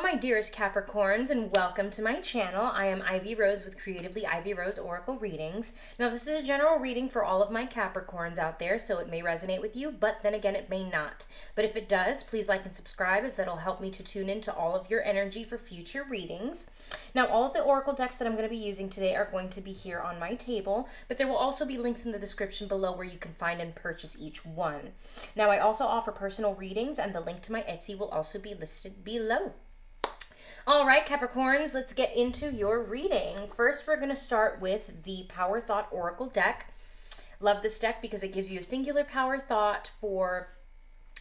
my dearest Capricorns, and welcome to my channel. I am Ivy Rose with Creatively Ivy Rose Oracle Readings. Now, this is a general reading for all of my Capricorns out there, so it may resonate with you, but then again, it may not. But if it does, please like and subscribe, as that'll help me to tune into all of your energy for future readings. Now, all of the Oracle decks that I'm going to be using today are going to be here on my table, but there will also be links in the description below where you can find and purchase each one. Now, I also offer personal readings, and the link to my Etsy will also be listed below. All right, Capricorns, let's get into your reading. First, we're going to start with the Power Thought Oracle deck. Love this deck because it gives you a singular power thought for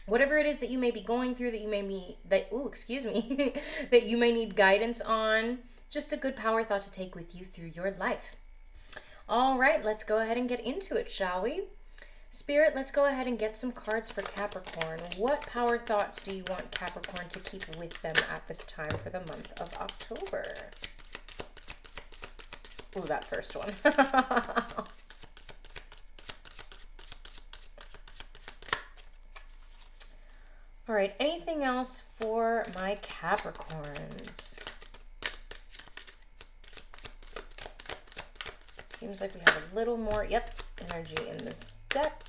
whatever it is that you may be going through, that you may be, that you may need guidance on. Just a good power thought to take with you through your life. All right, let's go ahead and get into it, shall we? Spirit, let's go ahead and get some cards for Capricorn. What power thoughts do you want Capricorn to keep with them at this time for the month of October? Ooh, that first one. All right, anything else for my Capricorns? Seems like we have a little more, energy in this deck.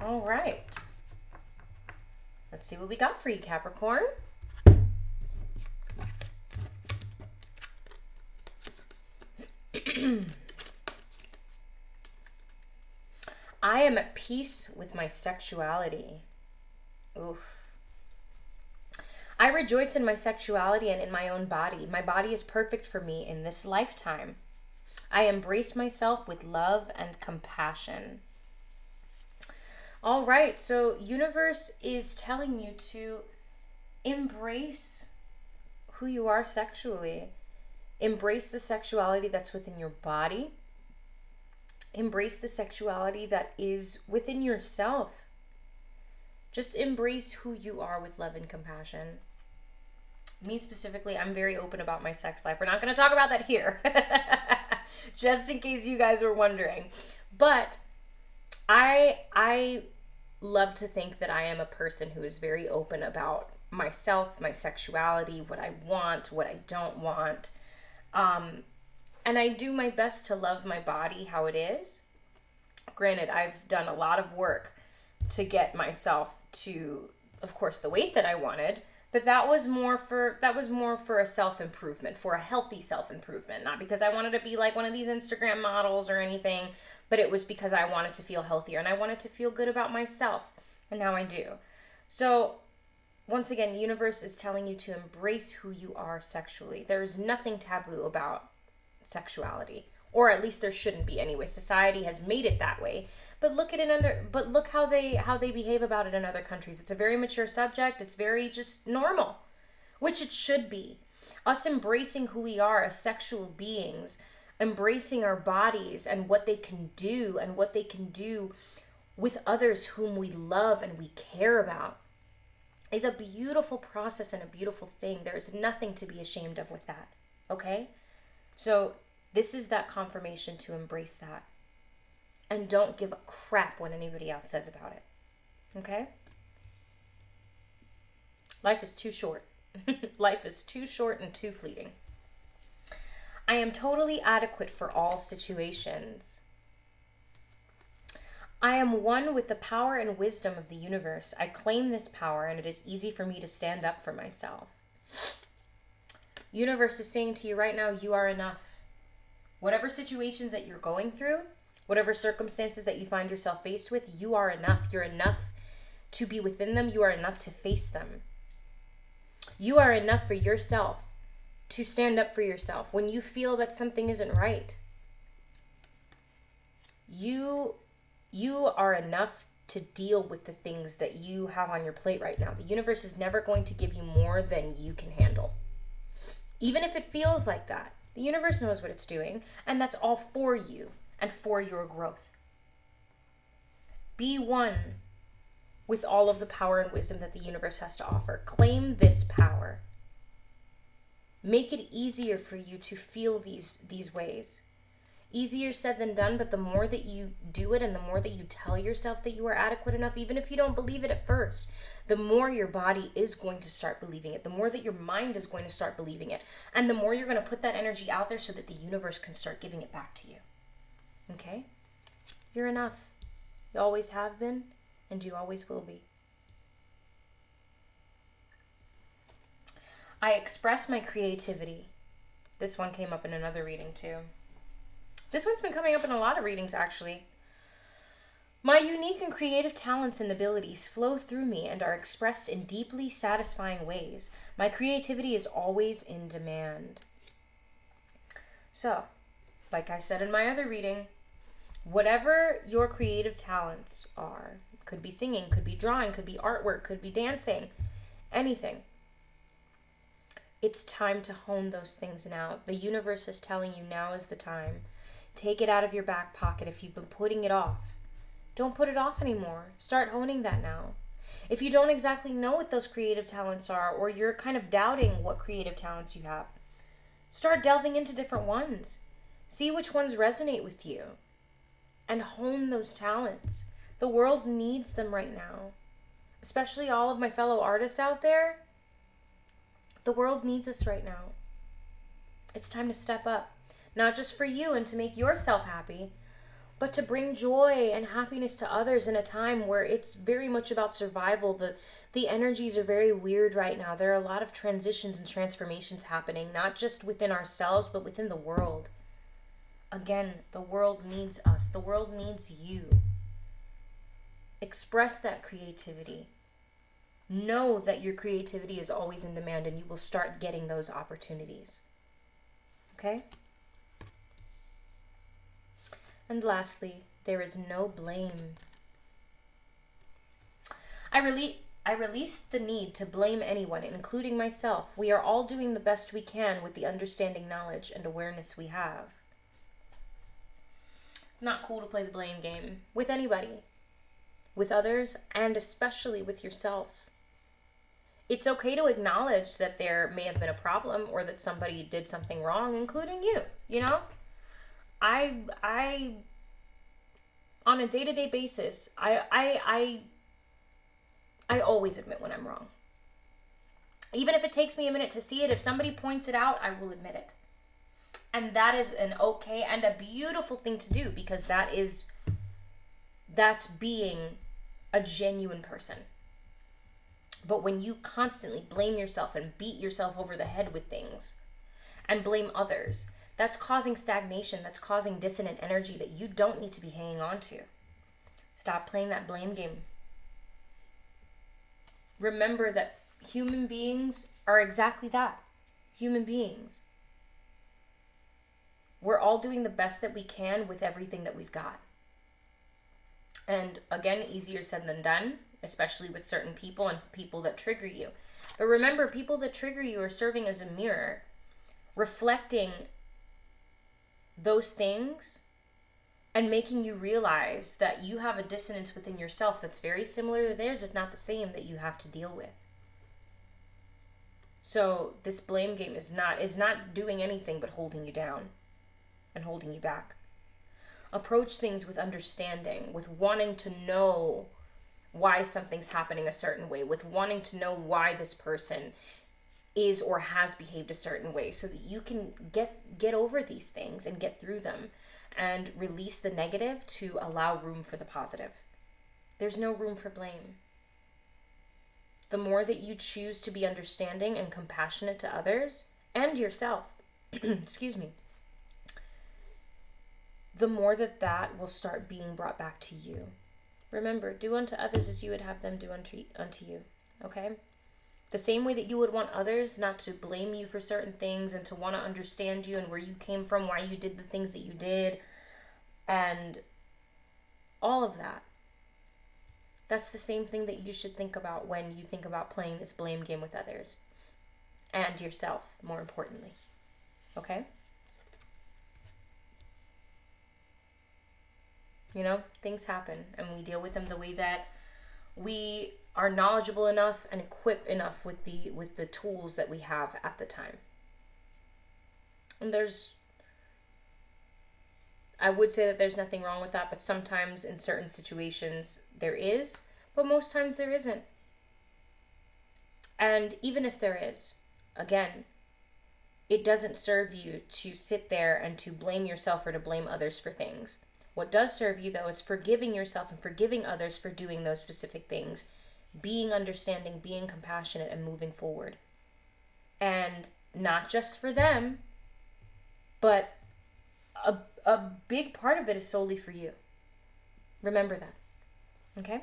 All right. Let's see what we got for you, Capricorn. I am at peace with my sexuality. Oof. I rejoice in my sexuality and in my own body. My body is perfect for me in this lifetime. I embrace myself with love and compassion. All right, so universe is telling you to embrace who you are sexually. Embrace the sexuality that's within your body. Embrace the sexuality that is within yourself. Just embrace who you are with love and compassion. Me specifically, I'm very open about my sex life. We're not going to talk about that here, just in case you guys were wondering. But I love to think that I am a person who is very open about myself, my sexuality, what I want, what I don't want. And I do my best to love my body how it is. Granted, I've done a lot of work to get myself to, of course, the weight that I wanted, but that was more for a self-improvement, for a healthy self-improvement, not because I wanted to be like one of these Instagram models or anything, but it was because I wanted to feel healthier and I wanted to feel good about myself, and now I do. So once again, the universe is telling you to embrace who you are sexually. There's nothing taboo about sexuality, or at least there shouldn't be anyway. Society has made it that way. But look how they behave about it in other countries. It's a very mature subject. It's very just normal, which it should be. Us embracing who we are as sexual beings, embracing our bodies and what they can do with others whom we love and we care about, is a beautiful process and a beautiful thing. There is nothing to be ashamed of with that. Okay? So this is that confirmation to embrace that. And don't give a crap what anybody else says about it. Okay? Life is too short. Life is too short and too fleeting. I am totally adequate for all situations. I am one with the power and wisdom of the universe. I claim this power, and it is easy for me to stand up for myself. Universe is saying to you right now, you are enough. Whatever situations that you're going through, whatever circumstances that you find yourself faced with, you are enough. You're enough to be within them. You are enough to face them. You are enough for yourself, to stand up for yourself when you feel that something isn't right. You are enough to deal with the things that you have on your plate right now. The universe is never going to give you more than you can handle. Even if it feels like that, the universe knows what it's doing, and that's all for you and for your growth. Be one with all of the power and wisdom that the universe has to offer. Claim this power. Make it easier for you to feel these ways. Easier said than done, but the more that you do it and the more that you tell yourself that you are adequate enough, even if you don't believe it at first, the more your body is going to start believing it, the more that your mind is going to start believing it, and the more you're going to put that energy out there so that the universe can start giving it back to you. Okay? You're enough. You always have been, and you always will be. I express my creativity. This one came up in another reading too. This one's been coming up in a lot of readings, actually. My unique and creative talents and abilities flow through me and are expressed in deeply satisfying ways. My creativity is always in demand. So, like I said in my other reading, whatever your creative talents are, could be singing, could be drawing, could be artwork, could be dancing, anything. It's time to hone those things now. The universe is telling you now is the time. Take it out of your back pocket if you've been putting it off. Don't put it off anymore. Start honing that now. If you don't exactly know what those creative talents are, or you're kind of doubting what creative talents you have, start delving into different ones. See which ones resonate with you. And hone those talents. The world needs them right now. Especially all of my fellow artists out there. The world needs us right now. It's time to step up. Not just for you and to make yourself happy, but to bring joy and happiness to others in a time where it's very much about survival. The energies are very weird right now. There are a lot of transitions and transformations happening, not just within ourselves, but within the world. Again, the world needs us. The world needs you. Express that creativity. Know that your creativity is always in demand and you will start getting those opportunities. Okay? And lastly, there is no blame. I release the need to blame anyone, including myself. We are all doing the best we can with the understanding, knowledge, and awareness we have. Not cool to play the blame game with anybody, with others, and especially with yourself. It's okay to acknowledge that there may have been a problem or that somebody did something wrong, including you, you know? I on a day-to-day basis, I always admit when I'm wrong. Even if it takes me a minute to see it, if somebody points it out, I will admit it. And that is an okay and a beautiful thing to do, because that's being a genuine person. But when you constantly blame yourself and beat yourself over the head with things and blame others, that's causing stagnation. That's causing dissonant energy that you don't need to be hanging on to. Stop playing that blame game. Remember that human beings are exactly that. Human beings. We're all doing the best that we can with everything that we've got. And again, easier said than done, especially with certain people and people that trigger you. But remember, people that trigger you are serving as a mirror, reflecting those things and making you realize that you have a dissonance within yourself that's very similar to theirs, if not the same, that you have to deal with. So this blame game is not doing anything but holding you down and holding you back. Approach things with understanding, with wanting to know why something's happening a certain way, with wanting to know why this person is or has behaved a certain way, so that you can get over these things and get through them and release the negative to allow room for the positive. There's no room for blame. The more that you choose to be understanding and compassionate to others and yourself, excuse me, the more that will start being brought back to you. Remember, do unto others as you would have them do unto you, okay? The same way that you would want others not to blame you for certain things and to want to understand you and where you came from, why you did the things that you did, and all of that. That's the same thing that you should think about when you think about playing this blame game with others. And yourself, more importantly. Okay? You know, things happen and we deal with them the way that we are knowledgeable enough and equipped enough with the tools that we have at the time. And there's I would say that there's nothing wrong with that, but sometimes in certain situations there is, but most times there isn't. And even if there is, again, it doesn't serve you to sit there and to blame yourself or to blame others for things. What does serve you, though, is forgiving yourself and forgiving others for doing those specific things, being understanding, being compassionate, and moving forward. And not just for them, but a big part of it is solely for you. Remember that. Okay?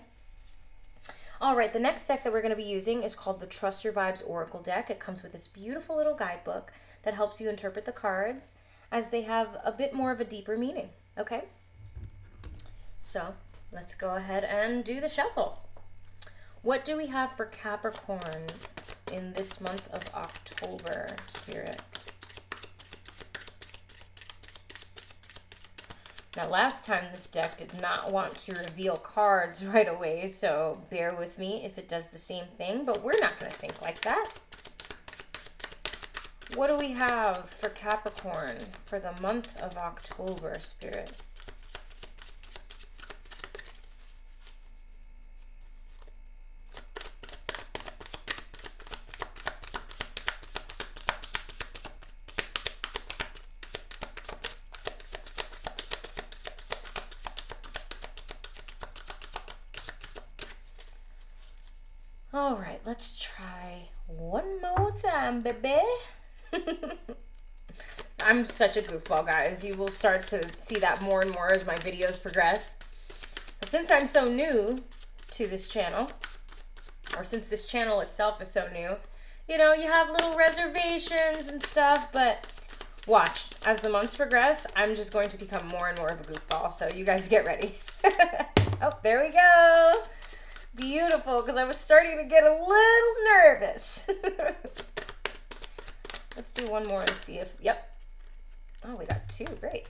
All right, the next deck that we're going to be using is called the Trust Your Vibes Oracle deck. It comes with this beautiful little guidebook that helps you interpret the cards as they have a bit more of a deeper meaning, okay? So, let's go ahead and do the shuffle. What do we have for Capricorn in this month of October, Spirit? Now, last time this deck did not want to reveal cards right away, so bear with me if it does the same thing, but we're not going to think like that. What do we have for Capricorn for the month of October, Spirit? All right, let's try one more time, baby. I'm such a goofball, guys. You will start to see that more and more as my videos progress. Since I'm so new to this channel, or since this channel itself is so new, you know, you have little reservations and stuff, but watch. As the months progress, I'm just going to become more and more of a goofball, so you guys get ready. Oh, there we go. Beautiful, because I was starting to get a little nervous. Let's do one more and see if, yep. Oh, we got two, great.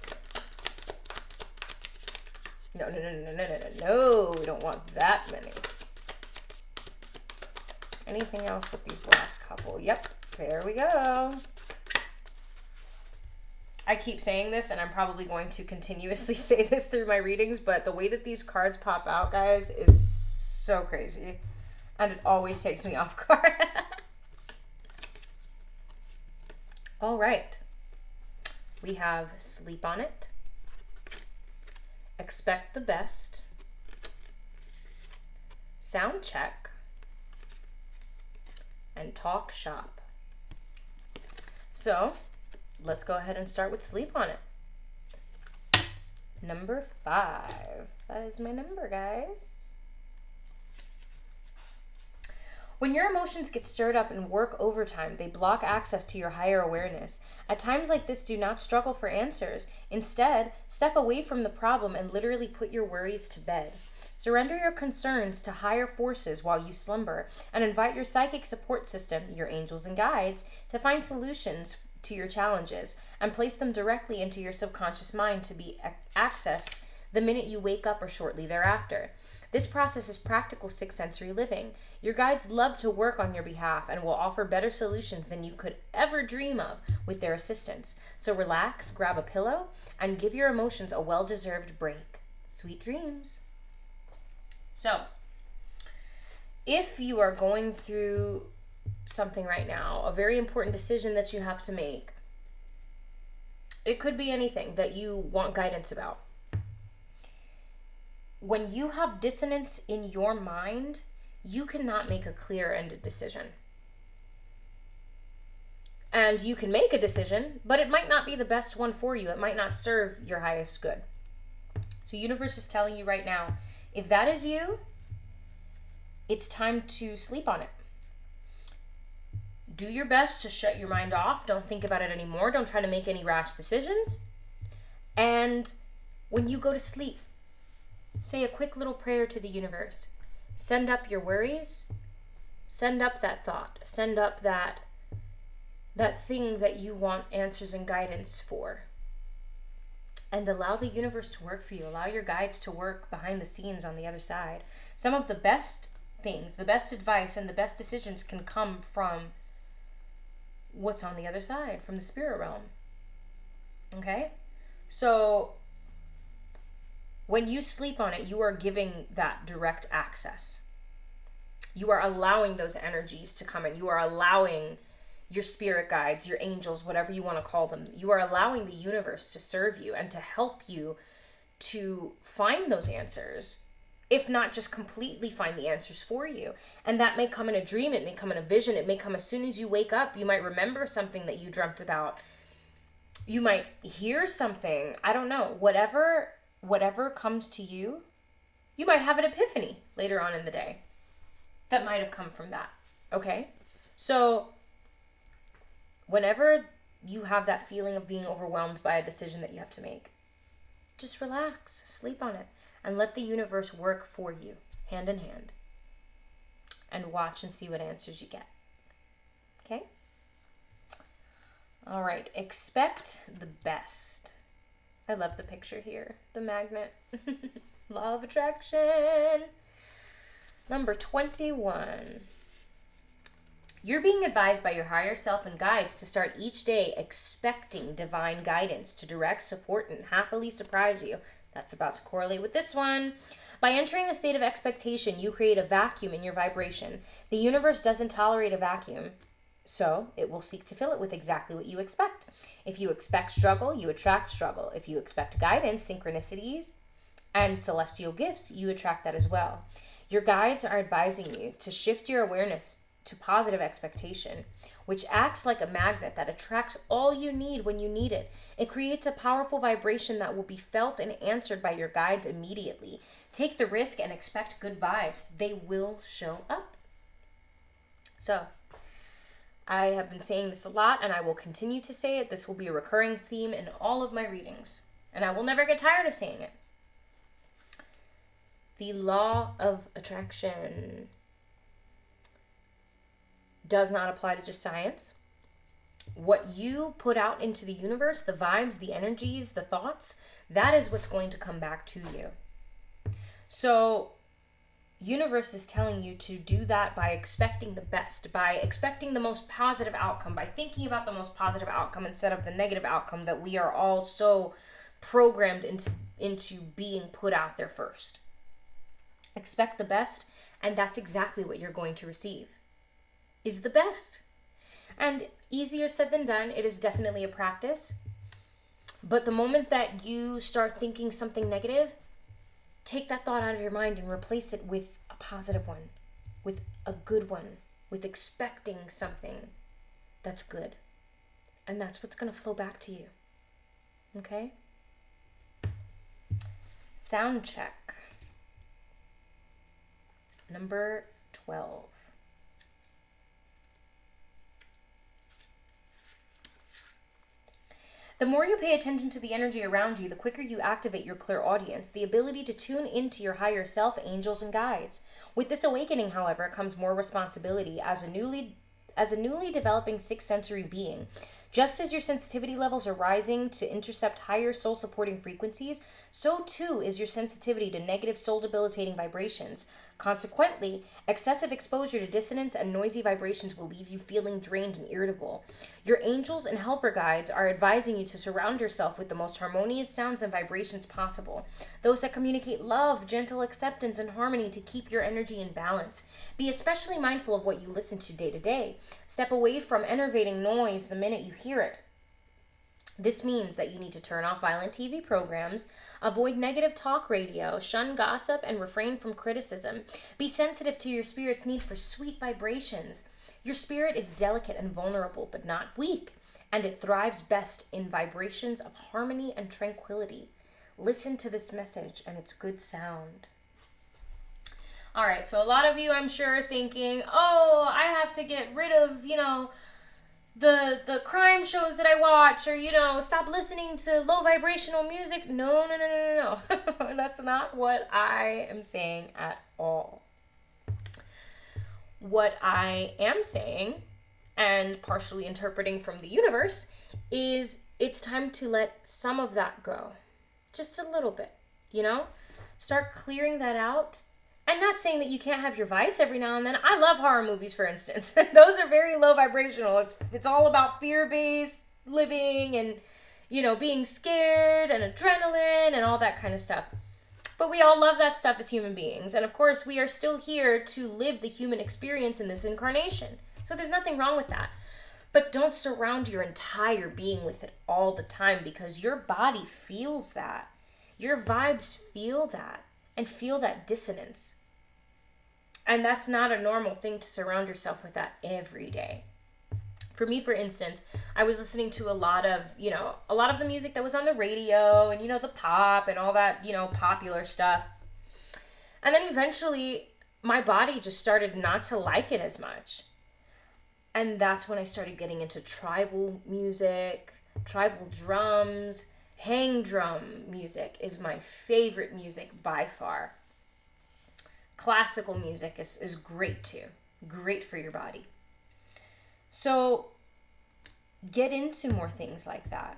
No, we don't want that many. Anything else with these last couple? Yep, there we go. I keep saying this, and I'm probably going to continuously say this through my readings, but the way that these cards pop out, guys, is so crazy. And it always takes me off guard. All right. We have sleep on it. Expect the best. Sound check. And talk shop. So, let's go ahead and start with sleep on it. Number 5. That is my number, guys. When your emotions get stirred up and work overtime, they block access to your higher awareness. At times like this, do not struggle for answers. Instead, step away from the problem and literally put your worries to bed. Surrender your concerns to higher forces while you slumber, and invite your psychic support system, your angels and guides, to find solutions to your challenges, and place them directly into your subconscious mind to be accessed the minute you wake up or shortly thereafter. This process is practical sixth sensory living. Your guides love to work on your behalf and will offer better solutions than you could ever dream of with their assistance. So relax, grab a pillow, and give your emotions a well-deserved break. Sweet dreams. So, if you are going through something right now, a very important decision that you have to make, it could be anything that you want guidance about. When you have dissonance in your mind, you cannot make a clear-ended decision. And you can make a decision, but it might not be the best one for you. It might not serve your highest good. So universe is telling you right now, if that is you, it's time to sleep on it. Do your best to shut your mind off. Don't think about it anymore. Don't try to make any rash decisions. And when you go to sleep, say a quick little prayer to the universe. Send up your worries. Send up that thought. Send up that thing that you want answers and guidance for. And allow the universe to work for you. Allow your guides to work behind the scenes on the other side. Some of the best things, the best advice, and the best decisions can come from what's on the other side, from the spirit realm. Okay? So When you sleep on it, you are giving that direct access. You are allowing those energies to come in. You are allowing your spirit guides, your angels, whatever you want to call them. You are allowing the universe to serve you and to help you to find those answers, if not just completely find the answers for you. And that may come in a dream, it may come in a vision, it may come as soon as you wake up. You might remember something that you dreamt about. You might hear something. I don't know. Whatever comes to you, you might have an epiphany later on in the day. That might have come from that. Okay? So whenever you have that feeling of being overwhelmed by a decision that you have to make, just relax, sleep on it, and let the universe work for you, hand in hand. And watch and see what answers you get. Okay? All right, expect the best. I love the picture here. The magnet. Law of attraction. Number 21. You're being advised by your higher self and guides to start each day expecting divine guidance to direct, support, and happily surprise you. That's about to correlate with this one. By entering a state of expectation, you create a vacuum in your vibration. The universe doesn't tolerate a vacuum, so it will seek to fill it with exactly what you expect. If you expect struggle, you attract struggle. If you expect guidance, synchronicities, and celestial gifts, you attract that as well. Your guides are advising you to shift your awareness to positive expectation, which acts like a magnet that attracts all you need when you need it. It creates a powerful vibration that will be felt and answered by your guides immediately. Take the risk and expect good vibes. They will show up. So, I have been saying this a lot, and I will continue to say it. This will be a recurring theme in all of my readings, and I will never get tired of saying it. The law of attraction does not apply to just science. What you put out into the universe, the vibes, the energies, the thoughts, that is what's going to come back to you. So, universe is telling you to do that by expecting the best, by expecting the most positive outcome, by thinking about the most positive outcome instead of the negative outcome that we are all so programmed into being put out there first. Expect the best, and that's exactly what you're going to receive, is the best. And easier said than done. It is definitely a practice. But the moment that you start thinking something negative, take that thought out of your mind and replace it with a positive one, with a good one, with expecting something that's good. And that's what's going to flow back to you. Okay? Sound check. Number 12. The more you pay attention to the energy around you, the quicker you activate your clairaudience, the ability to tune into your higher self, angels, and guides. With this awakening, however, comes more responsibility as a newly developing sixth sensory being. Just as your sensitivity levels are rising to intercept higher soul-supporting frequencies, so too is your sensitivity to negative soul-debilitating vibrations. Consequently, excessive exposure to dissonance and noisy vibrations will leave you feeling drained and irritable. Your angels and helper guides are advising you to surround yourself with the most harmonious sounds and vibrations possible, those that communicate love, gentle acceptance, and harmony to keep your energy in balance. Be especially mindful of what you listen to day to day. Step away from enervating noise the minute you hear it. This means that you need to turn off violent TV programs, avoid negative talk radio, shun gossip, and refrain from criticism. Be sensitive to your spirit's need for sweet vibrations. Your spirit is delicate and vulnerable, but not weak, and it thrives best in vibrations of harmony and tranquility. Listen to this message and its good sound. All right, so a lot of you, I'm sure, are thinking, oh, I have to get rid of, the crime shows that I watch, or, stop listening to low vibrational music. No. That's not what I am saying at all. What I am saying, and partially interpreting from the universe, is it's time to let some of that go. Just a little bit, Start clearing that out. And not saying that you can't have your vice every now and then. I love horror movies, for instance. Those are very low vibrational. It's all about fear-based living and, being scared and adrenaline and all that kind of stuff. But we all love that stuff as human beings. And of course, we are still here to live the human experience in this incarnation. So there's nothing wrong with that. But don't surround your entire being with it all the time, because your body feels that. Your vibes feel that and feel that dissonance. And that's not a normal thing to surround yourself with that every day. For me, for instance, I was listening to a lot of the music that was on the radio and, the pop and all that, popular stuff. And then eventually my body just started not to like it as much. And that's when I started getting into tribal music, tribal drums. Hang drum music is my favorite music by far. Classical music is great too. Great for your body. So get into more things like that.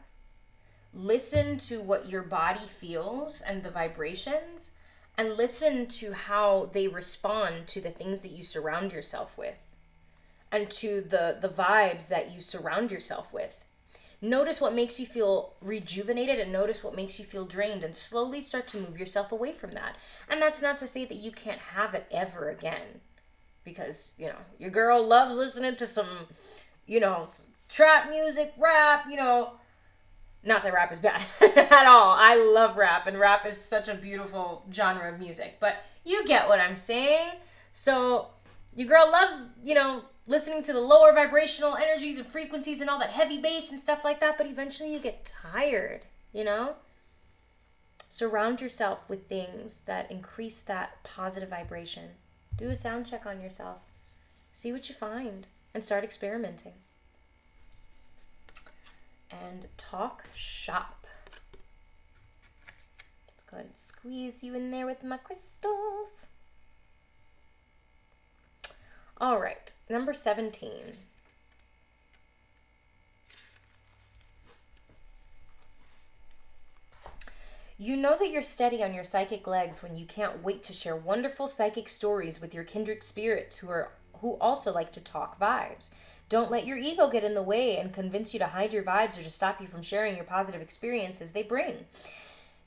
Listen to what your body feels and the vibrations, and listen to how they respond to the things that you surround yourself with and to the vibes that you surround yourself with. Notice what makes you feel rejuvenated and notice what makes you feel drained, and slowly start to move yourself away from that. And that's not to say that you can't have it ever again. Because, your girl loves listening to some, trap music, rap, Not that rap is bad at all. I love rap, and rap is such a beautiful genre of music. But you get what I'm saying. So your girl loves, listening to the lower vibrational energies and frequencies and all that heavy bass and stuff like that, but eventually you get tired, Surround yourself with things that increase that positive vibration. Do a sound check on yourself. See what you find and start experimenting. And talk shop. Let's go ahead and squeeze you in there with my crystals. All right, number 17. You know that you're steady on your psychic legs when you can't wait to share wonderful psychic stories with your kindred spirits who also like to talk vibes. Don't let your ego get in the way and convince you to hide your vibes or to stop you from sharing your positive experiences they bring.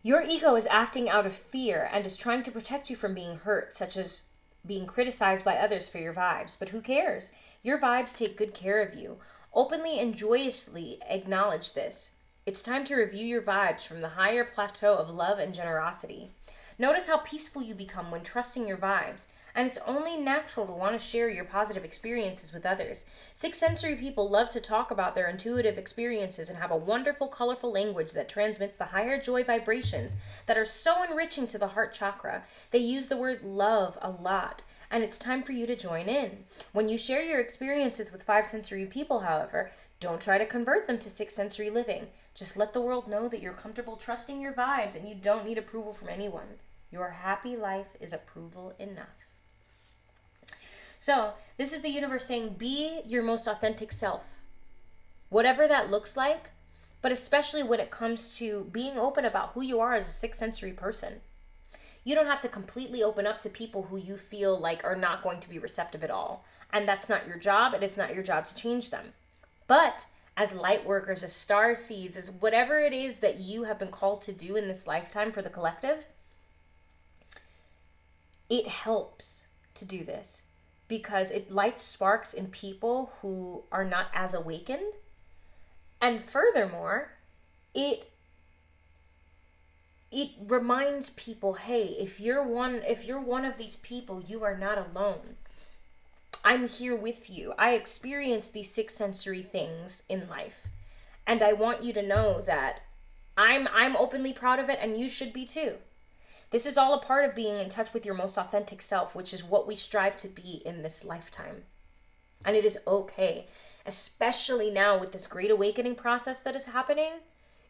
Your ego is acting out of fear and is trying to protect you from being hurt, such as being criticized by others for your vibes. But who cares? Your vibes take good care of you. Openly and joyously acknowledge this. It's time to review your vibes from the higher plateau of love and generosity. Notice how peaceful you become when trusting your vibes, and it's only natural to want to share your positive experiences with others. Sixth sensory people love to talk about their intuitive experiences and have a wonderful, colorful language that transmits the higher joy vibrations that are so enriching to the heart chakra. They use the word love a lot, and it's time for you to join in. When you share your experiences with five sensory people, however, don't try to convert them to sixth sensory living. Just let the world know that you're comfortable trusting your vibes and you don't need approval from anyone. Your happy life is approval enough. So, this is the universe saying, be your most authentic self. Whatever that looks like, but especially when it comes to being open about who you are as a sixth sensory person. You don't have to completely open up to people who you feel like are not going to be receptive at all. And that's not your job, and it's not your job to change them. But as light workers, as star seeds, as whatever it is that you have been called to do in this lifetime for the collective, it helps to do this because it lights sparks in people who are not as awakened. And furthermore, it reminds people, hey, if you're one of these people, you are not alone. I'm here with you. I experience these six sensory things in life. And I want you to know that I'm openly proud of it, and you should be too. This is all a part of being in touch with your most authentic self, which is what we strive to be in this lifetime. And it is okay, especially now with this great awakening process that is happening.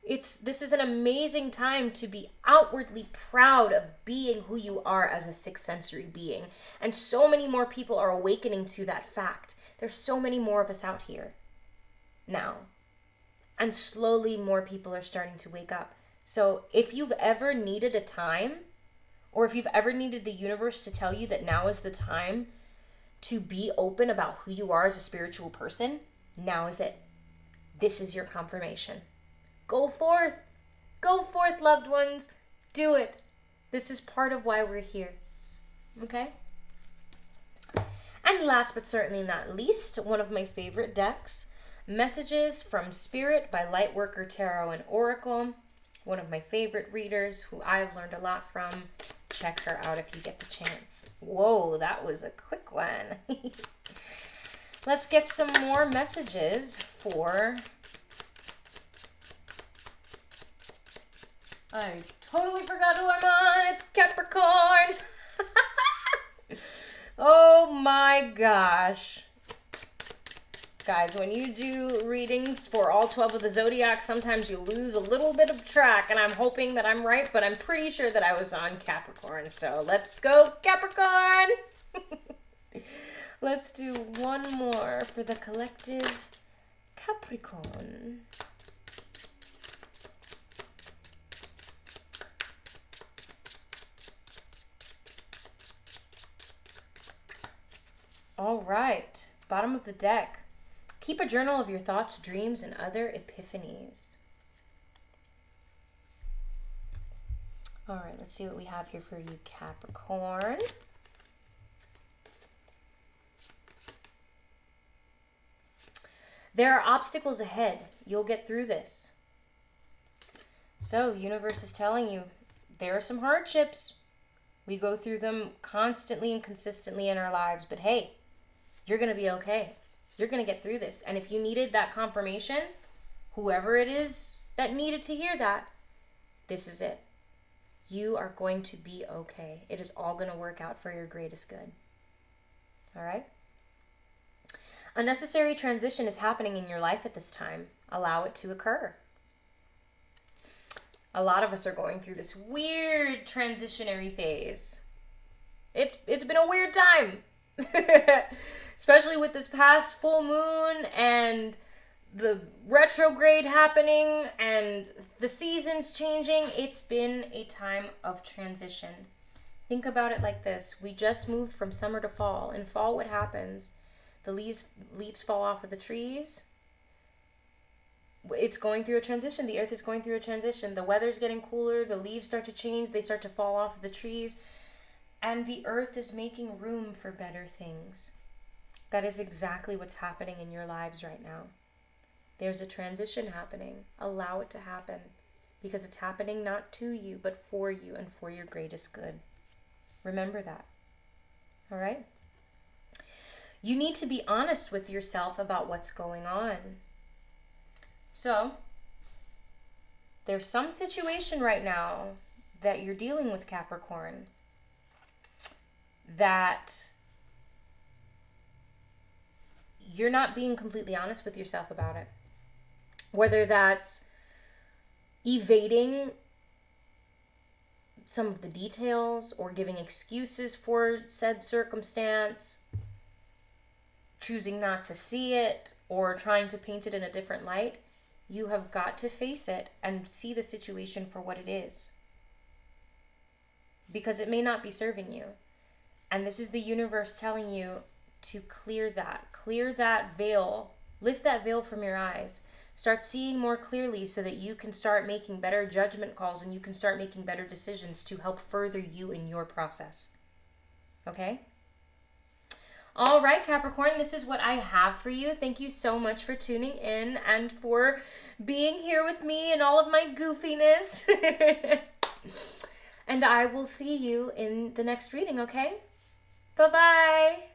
This is an amazing time to be outwardly proud of being who you are as a sixth sensory being. And so many more people are awakening to that fact. There's so many more of us out here now. And slowly more people are starting to wake up. So if you've ever needed a time, or if you've ever needed the universe to tell you that now is the time to be open about who you are as a spiritual person, now is it. This is your confirmation. Go forth, loved ones. Do it. This is part of why we're here. Okay? And last but certainly not least, one of my favorite decks, Messages from Spirit by Lightworker Tarot and Oracle. One of my favorite readers who I've learned a lot from. Check her out if you get the chance. Whoa, that was a quick one. Let's get some more messages for... I totally forgot who I'm on. It's Capricorn. Oh my gosh. Guys, when you do readings for all 12 of the zodiac, sometimes you lose a little bit of track, and I'm hoping that I'm right, but I'm pretty sure that I was on Capricorn. So let's go, Capricorn! Let's do one more for the collective Capricorn. All right, bottom of the deck. Keep a journal of your thoughts, dreams, and other epiphanies. All right, let's see what we have here for you, Capricorn. There are obstacles ahead. You'll get through this. So, universe is telling you, there are some hardships. We go through them constantly and consistently in our lives, but hey, you're going to be okay. You're going to get through this. And if you needed that confirmation, whoever it is that needed to hear that, this is it. You are going to be okay. It is all going to work out for your greatest good. All right? A necessary transition is happening in your life at this time. Allow it to occur. A lot of us are going through this weird transitionary phase. It's been a weird time. Especially with this past full moon and the retrograde happening and the seasons changing. It's been a time of transition. Think about it like this. We just moved from summer to fall. In fall, what happens? The leaves fall off of the trees. It's going through a transition. The earth is going through a transition. The weather's getting cooler. The leaves start to change. They start to fall off of the trees. And the earth is making room for better things. That is exactly what's happening in your lives right now. There's a transition happening. Allow it to happen. Because it's happening not to you, but for you and for your greatest good. Remember that. All right? You need to be honest with yourself about what's going on. So, there's some situation right now that you're dealing with, Capricorn, that you're not being completely honest with yourself about it. Whether that's evading some of the details or giving excuses for said circumstance, choosing not to see it, or trying to paint it in a different light, you have got to face it and see the situation for what it is. Because it may not be serving you. And this is the universe telling you to clear that veil, lift that veil from your eyes. Start seeing more clearly so that you can start making better judgment calls and you can start making better decisions to help further you in your process. Okay? All right, Capricorn, this is what I have for you. Thank you so much for tuning in and for being here with me and all of my goofiness. And I will see you in the next reading, okay? Bye-bye.